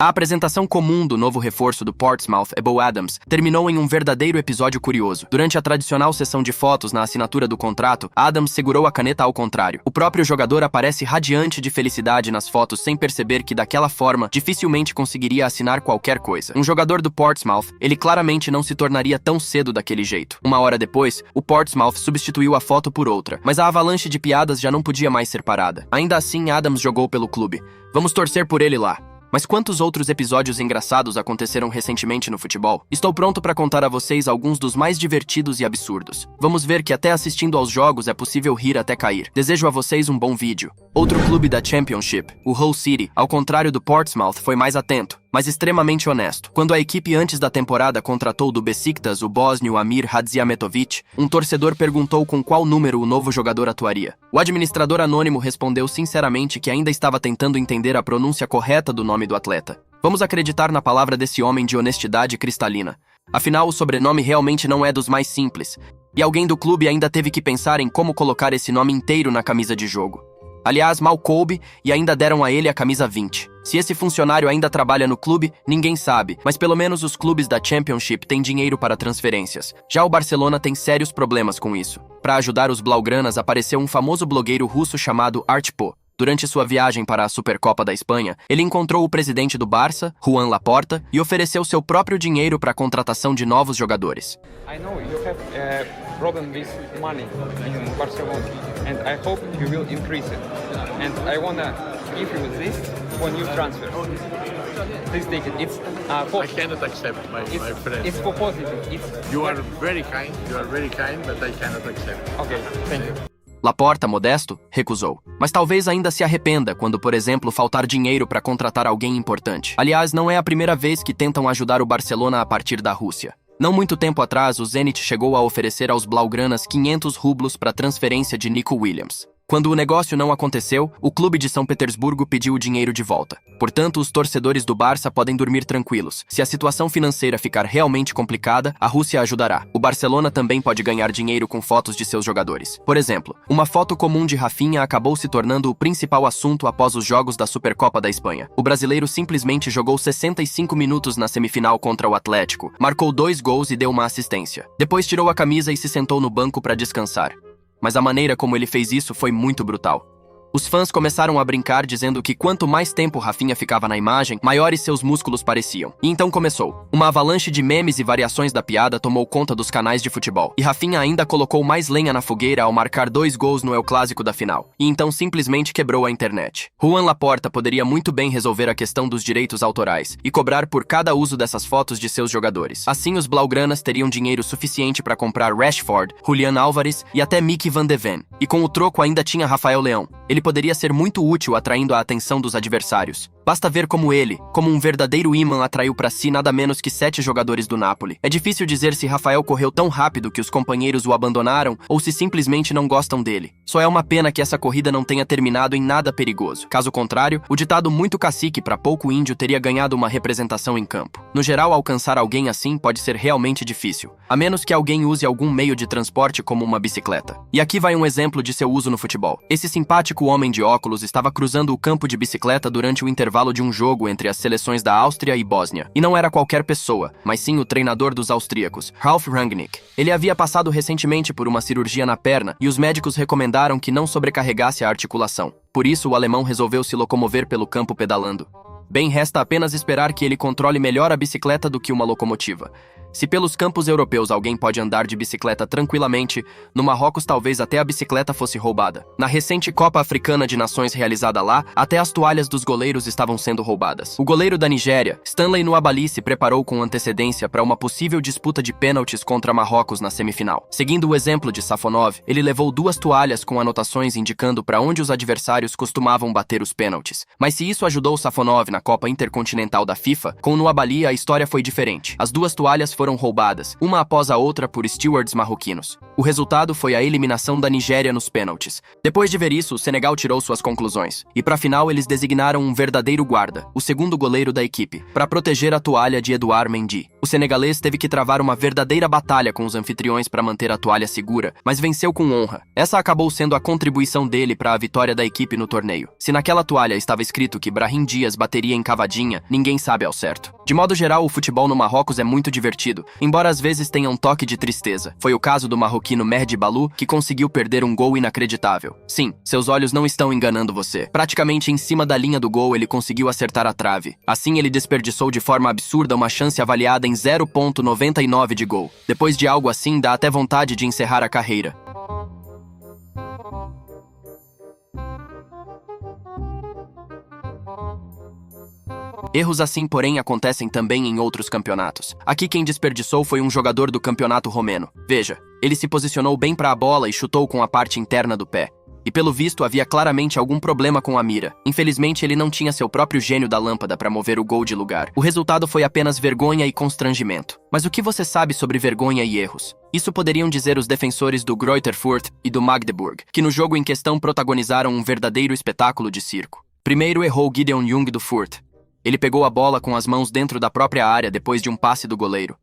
A apresentação comum do novo reforço do Portsmouth, Ebo Adams, terminou em um verdadeiro episódio curioso. Durante a tradicional sessão de fotos na assinatura do contrato, Adams segurou a caneta ao contrário. O próprio jogador aparece radiante de felicidade nas fotos sem perceber que daquela forma dificilmente conseguiria assinar qualquer coisa. Um jogador do Portsmouth, ele claramente não se tornaria tão cedo daquele jeito. Uma hora depois, o Portsmouth substituiu a foto por outra, mas a avalanche de piadas já não podia mais ser parada. Ainda assim, Adams jogou pelo clube. Vamos torcer por ele lá. Mas quantos outros episódios engraçados aconteceram recentemente no futebol? Estou pronto para contar a vocês alguns dos mais divertidos e absurdos. Vamos ver que até assistindo aos jogos é possível rir até cair. Desejo a vocês um bom vídeo. Outro clube da Championship, o Hull City, ao contrário do Portsmouth, foi mais atento, mas extremamente honesto. Quando a equipe antes da temporada contratou do Besiktas o bósnio Amir Hadzihmetovic, um torcedor perguntou com qual número o novo jogador atuaria. O administrador anônimo respondeu sinceramente que ainda estava tentando entender a pronúncia correta do nome do atleta. Vamos acreditar na palavra desse homem de honestidade cristalina. Afinal, o sobrenome realmente não é dos mais simples, e alguém do clube ainda teve que pensar em como colocar esse nome inteiro na camisa de jogo. Aliás, mal coube e ainda deram a ele a camisa 20. Se esse funcionário ainda trabalha no clube, ninguém sabe, mas pelo menos os clubes da Championship têm dinheiro para transferências. Já o Barcelona tem sérios problemas com isso. Para ajudar os blaugranas, apareceu um famoso blogueiro russo chamado Artpo. Durante sua viagem para a Supercopa da Espanha, ele encontrou o presidente do Barça, Joan Laporta, e ofereceu seu próprio dinheiro para a contratação de novos jogadores. I know you have a problem with money in Barcelona, and I hope you will increase it. And I wanna give you this for new transfer. Please take it. It's for. I cannot accept, my friend. It's for positive. You are very kind, but I cannot accept. Okay, thank you. Laporta, modesto, recusou. Mas talvez ainda se arrependa quando, por exemplo, faltar dinheiro para contratar alguém importante. Aliás, não é a primeira vez que tentam ajudar o Barcelona a partir da Rússia. Não muito tempo atrás, o Zenit chegou a oferecer aos blaugranas 500 rublos para a transferência de Nico Williams. Quando o negócio não aconteceu, o clube de São Petersburgo pediu o dinheiro de volta. Portanto, os torcedores do Barça podem dormir tranquilos. Se a situação financeira ficar realmente complicada, a Rússia ajudará. O Barcelona também pode ganhar dinheiro com fotos de seus jogadores. Por exemplo, uma foto comum de Rafinha acabou se tornando o principal assunto após os jogos da Supercopa da Espanha. O brasileiro simplesmente jogou 65 minutos na semifinal contra o Atlético, marcou 2 gols e deu uma assistência. Depois tirou a camisa e se sentou no banco para descansar. Mas a maneira como ele fez isso foi muito brutal. Os fãs começaram a brincar dizendo que quanto mais tempo Rafinha ficava na imagem, maiores seus músculos pareciam. E então começou. Uma avalanche de memes e variações da piada tomou conta dos canais de futebol. E Rafinha ainda colocou mais lenha na fogueira ao marcar 2 gols no El Clásico da final. E então simplesmente quebrou a internet. Joan Laporta poderia muito bem resolver a questão dos direitos autorais e cobrar por cada uso dessas fotos de seus jogadores. Assim, os blaugranas teriam dinheiro suficiente para comprar Rashford, Julián Álvares e até Mickey van de Ven. E com o troco ainda tinha Rafael Leão. Ele poderia ser muito útil atraindo a atenção dos adversários. Basta ver como ele, como um verdadeiro imã, atraiu para si nada menos que 7 jogadores do Napoli. É difícil dizer se Rafael correu tão rápido que os companheiros o abandonaram ou se simplesmente não gostam dele. Só é uma pena que essa corrida não tenha terminado em nada perigoso. Caso contrário, o ditado muito cacique para pouco índio teria ganhado uma representação em campo. No geral, alcançar alguém assim pode ser realmente difícil, a menos que alguém use algum meio de transporte como uma bicicleta. E aqui vai um exemplo de seu uso no futebol. Esse simpático homem de óculos estava cruzando o campo de bicicleta durante o intervalo de um jogo entre as seleções da Áustria e Bósnia. E não era qualquer pessoa, mas sim o treinador dos austríacos, Ralf Rangnick. Ele havia passado recentemente por uma cirurgia na perna e os médicos recomendaram que não sobrecarregasse a articulação. Por isso, o alemão resolveu se locomover pelo campo pedalando. Bem, resta apenas esperar que ele controle melhor a bicicleta do que uma locomotiva. Se pelos campos europeus alguém pode andar de bicicleta tranquilamente, no Marrocos talvez até a bicicleta fosse roubada. Na recente Copa Africana de Nações realizada lá, até as toalhas dos goleiros estavam sendo roubadas. O goleiro da Nigéria, Stanley Nwabali, se preparou com antecedência para uma possível disputa de pênaltis contra Marrocos na semifinal. Seguindo o exemplo de Safonov, ele levou 2 toalhas com anotações indicando para onde os adversários costumavam bater os pênaltis. Mas se isso ajudou Safonov na Copa Intercontinental da FIFA, com Nwabali a história foi diferente. As 2 toalhas foram roubadas, uma após a outra por stewards marroquinos. O resultado foi a eliminação da Nigéria nos pênaltis. Depois de ver isso, o Senegal tirou suas conclusões. E para a final, eles designaram um verdadeiro guarda, o segundo goleiro da equipe, para proteger a toalha de Edouard Mendy. O senegalês teve que travar uma verdadeira batalha com os anfitriões para manter a toalha segura, mas venceu com honra. Essa acabou sendo a contribuição dele para a vitória da equipe no torneio. Se naquela toalha estava escrito que Brahim Dias bateria em cavadinha, ninguém sabe ao certo. De modo geral, o futebol no Marrocos é muito divertido, embora às vezes tenha um toque de tristeza. Foi o caso do marroquino Mehdi Balou, que conseguiu perder um gol inacreditável. Sim, seus olhos não estão enganando você. Praticamente em cima da linha do gol, ele conseguiu acertar a trave. Assim, ele desperdiçou de forma absurda uma chance avaliada em 0,99 de gol. Depois de algo assim, dá até vontade de encerrar a carreira. Erros assim, porém, acontecem também em outros campeonatos. Aqui quem desperdiçou foi um jogador do campeonato romeno. Veja, ele se posicionou bem para a bola e chutou com a parte interna do pé. E pelo visto havia claramente algum problema com a mira. Infelizmente ele não tinha seu próprio gênio da lâmpada para mover o gol de lugar. O resultado foi apenas vergonha e constrangimento. Mas o que você sabe sobre vergonha e erros? Isso poderiam dizer os defensores do Greuther Fürth e do Magdeburg, que no jogo em questão protagonizaram um verdadeiro espetáculo de circo. Primeiro errou Gideon Jung do Fürth. Ele pegou a bola com as mãos dentro da própria área depois de um passe do goleiro.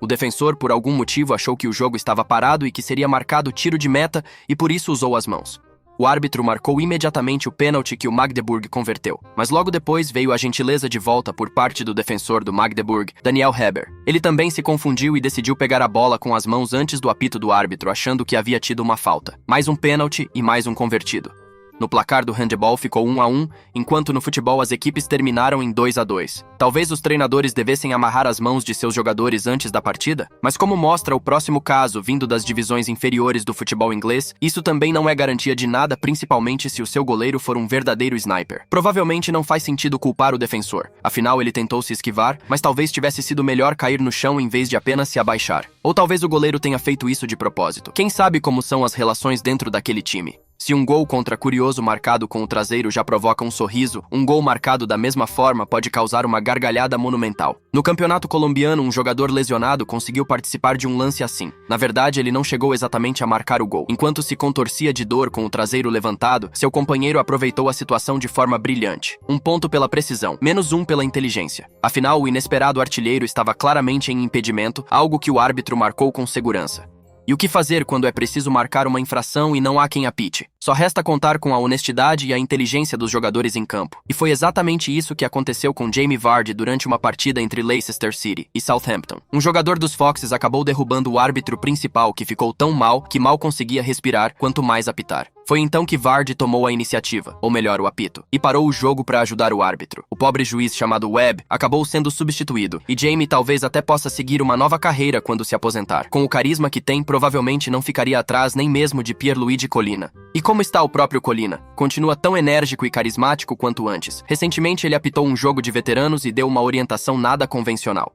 O defensor, por algum motivo, achou que o jogo estava parado e que seria marcado tiro de meta e por isso usou as mãos. O árbitro marcou imediatamente o pênalti que o Magdeburg converteu, mas logo depois veio a gentileza de volta por parte do defensor do Magdeburg, Daniel Heber. Ele também se confundiu e decidiu pegar a bola com as mãos antes do apito do árbitro, achando que havia tido uma falta. Mais um pênalti e mais um convertido. No placar do handebol ficou 1-1, enquanto no futebol as equipes terminaram em 2-2. Talvez os treinadores devessem amarrar as mãos de seus jogadores antes da partida, mas como mostra o próximo caso vindo das divisões inferiores do futebol inglês, isso também não é garantia de nada, principalmente se o seu goleiro for um verdadeiro sniper. Provavelmente não faz sentido culpar o defensor, afinal ele tentou se esquivar, mas talvez tivesse sido melhor cair no chão em vez de apenas se abaixar. Ou talvez o goleiro tenha feito isso de propósito. Quem sabe como são as relações dentro daquele time? Se um gol contra Curioso marcado com o traseiro já provoca um sorriso, um gol marcado da mesma forma pode causar uma gargalhada monumental. No campeonato colombiano, um jogador lesionado conseguiu participar de um lance assim. Na verdade, ele não chegou exatamente a marcar o gol. Enquanto se contorcia de dor com o traseiro levantado, seu companheiro aproveitou a situação de forma brilhante. 1 ponto pela precisão, -1 pela inteligência. Afinal, o inesperado artilheiro estava claramente em impedimento, algo que o árbitro marcou com segurança. E o que fazer quando é preciso marcar uma infração e não há quem apite? Só resta contar com a honestidade e a inteligência dos jogadores em campo. E foi exatamente isso que aconteceu com Jamie Vardy durante uma partida entre Leicester City e Southampton. Um jogador dos Foxes acabou derrubando o árbitro principal, que ficou tão mal que mal conseguia respirar, quanto mais apitar. Foi então que Vardy tomou a iniciativa, ou melhor, o apito, e parou o jogo para ajudar o árbitro. O pobre juiz chamado Webb acabou sendo substituído, e Jamie talvez até possa seguir uma nova carreira quando se aposentar. Com o carisma que tem, provavelmente não ficaria atrás nem mesmo de Pierluigi Collina. E como está o próprio Collina? Continua tão enérgico e carismático quanto antes. Recentemente ele apitou um jogo de veteranos e deu uma orientação nada convencional.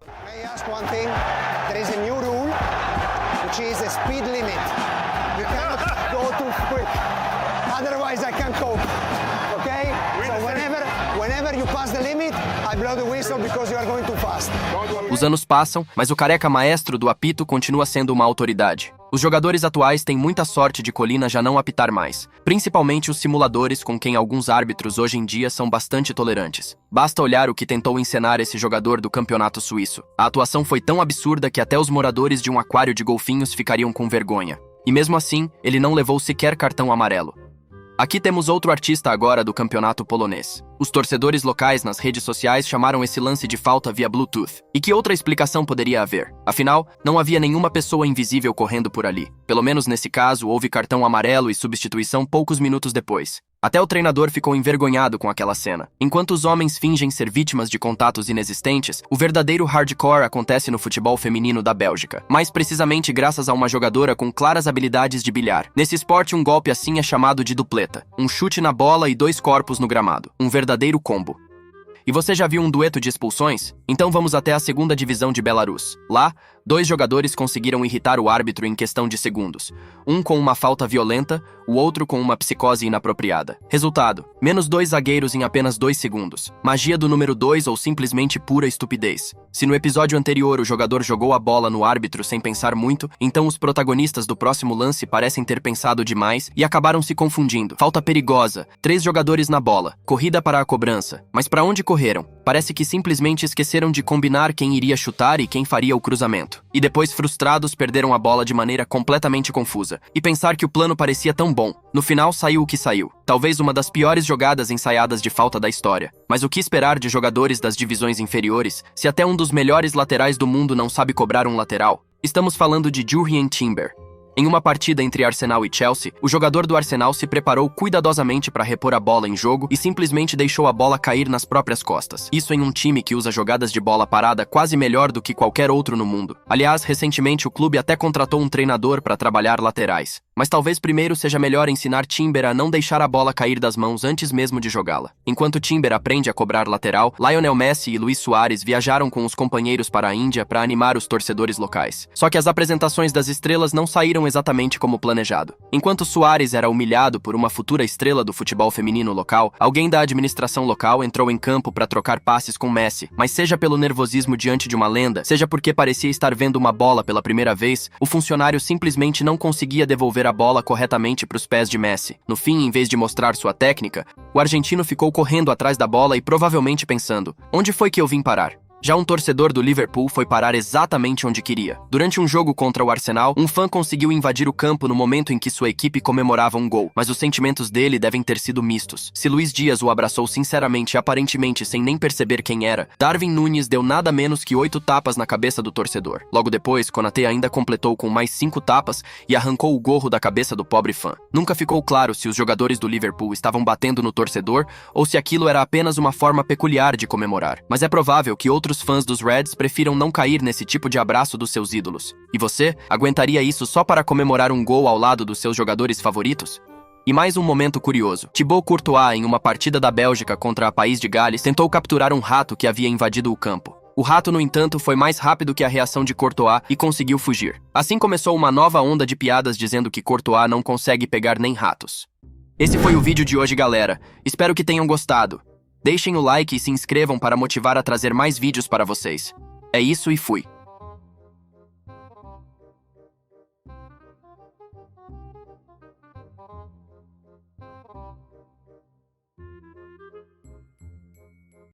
Otherwise I can't cope, okay? So whenever you pass the limit, I blow the whistle because you are going too fast. Os anos passam, mas o careca maestro do apito continua sendo uma autoridade. Os jogadores atuais têm muita sorte de Collina já não apitar mais, principalmente os simuladores com quem alguns árbitros hoje em dia são bastante tolerantes. Basta olhar o que tentou encenar esse jogador do campeonato suíço. A atuação foi tão absurda que até os moradores de um aquário de golfinhos ficariam com vergonha. E mesmo assim, ele não levou sequer cartão amarelo. Aqui temos outro artista agora do campeonato polonês. Os torcedores locais nas redes sociais chamaram esse lance de falta via Bluetooth. E que outra explicação poderia haver? Afinal, não havia nenhuma pessoa invisível correndo por ali. Pelo menos nesse caso, houve cartão amarelo e substituição poucos minutos depois. Até o treinador ficou envergonhado com aquela cena. Enquanto os homens fingem ser vítimas de contatos inexistentes, o verdadeiro hardcore acontece no futebol feminino da Bélgica. Mais precisamente graças a uma jogadora com claras habilidades de bilhar. Nesse esporte, um golpe assim é chamado de dupleta. Um chute na bola e 2 corpos no gramado. Um verdadeiro combo. E você já viu um dueto de expulsões? Então vamos até a segunda divisão de Belarus. Lá, Dois jogadores conseguiram irritar o árbitro em questão de segundos. Um com uma falta violenta, o outro com uma psicose inapropriada. Resultado: -2 zagueiros em apenas 2 segundos. Magia do número 2 ou simplesmente pura estupidez. Se no episódio anterior o jogador jogou a bola no árbitro sem pensar muito, então os protagonistas do próximo lance parecem ter pensado demais e acabaram se confundindo. Falta perigosa, 3 jogadores na bola, corrida para a cobrança. Mas para onde correram? Parece que simplesmente esqueceram de combinar quem iria chutar e quem faria o cruzamento. E depois, frustrados, perderam a bola de maneira completamente confusa. E pensar que o plano parecia tão bom. No final, saiu o que saiu. Talvez uma das piores jogadas ensaiadas de falta da história. Mas o que esperar de jogadores das divisões inferiores, se até um dos melhores laterais do mundo não sabe cobrar um lateral? Estamos falando de Jurrien Timber. Em uma partida entre Arsenal e Chelsea, o jogador do Arsenal se preparou cuidadosamente para repor a bola em jogo e simplesmente deixou a bola cair nas próprias costas. Isso em um time que usa jogadas de bola parada quase melhor do que qualquer outro no mundo. Aliás, recentemente o clube até contratou um treinador para trabalhar laterais. Mas talvez primeiro seja melhor ensinar Timber a não deixar a bola cair das mãos antes mesmo de jogá-la. Enquanto Timber aprende a cobrar lateral, Lionel Messi e Luis Suárez viajaram com os companheiros para a Índia para animar os torcedores locais. Só que as apresentações das estrelas não saíram exatamente como planejado. Enquanto Suárez era humilhado por uma futura estrela do futebol feminino local, alguém da administração local entrou em campo para trocar passes com Messi, mas seja pelo nervosismo diante de uma lenda, seja porque parecia estar vendo uma bola pela primeira vez, o funcionário simplesmente não conseguia devolver a bola corretamente para os pés de Messi. No fim, em vez de mostrar sua técnica, o argentino ficou correndo atrás da bola e provavelmente pensando: onde foi que eu vim parar? Já um torcedor do Liverpool foi parar exatamente onde queria. Durante um jogo contra o Arsenal, um fã conseguiu invadir o campo no momento em que sua equipe comemorava um gol, mas os sentimentos dele devem ter sido mistos. Se Luís Dias o abraçou sinceramente e aparentemente sem nem perceber quem era, Darwin Núñez deu nada menos que 8 tapas na cabeça do torcedor. Logo depois, Konaté ainda completou com mais 5 tapas e arrancou o gorro da cabeça do pobre fã. Nunca ficou claro se os jogadores do Liverpool estavam batendo no torcedor ou se aquilo era apenas uma forma peculiar de comemorar. Mas é provável que outros fãs dos Reds prefiram não cair nesse tipo de abraço dos seus ídolos. E você, aguentaria isso só para comemorar um gol ao lado dos seus jogadores favoritos? E mais um momento curioso. Thibaut Courtois, em uma partida da Bélgica contra a País de Gales, tentou capturar um rato que havia invadido o campo. O rato, no entanto, foi mais rápido que a reação de Courtois e conseguiu fugir. Assim começou uma nova onda de piadas dizendo que Courtois não consegue pegar nem ratos. Esse foi o vídeo de hoje, galera. Espero que tenham gostado. Deixem o like e se inscrevam para motivar a trazer mais vídeos para vocês. É isso e fui.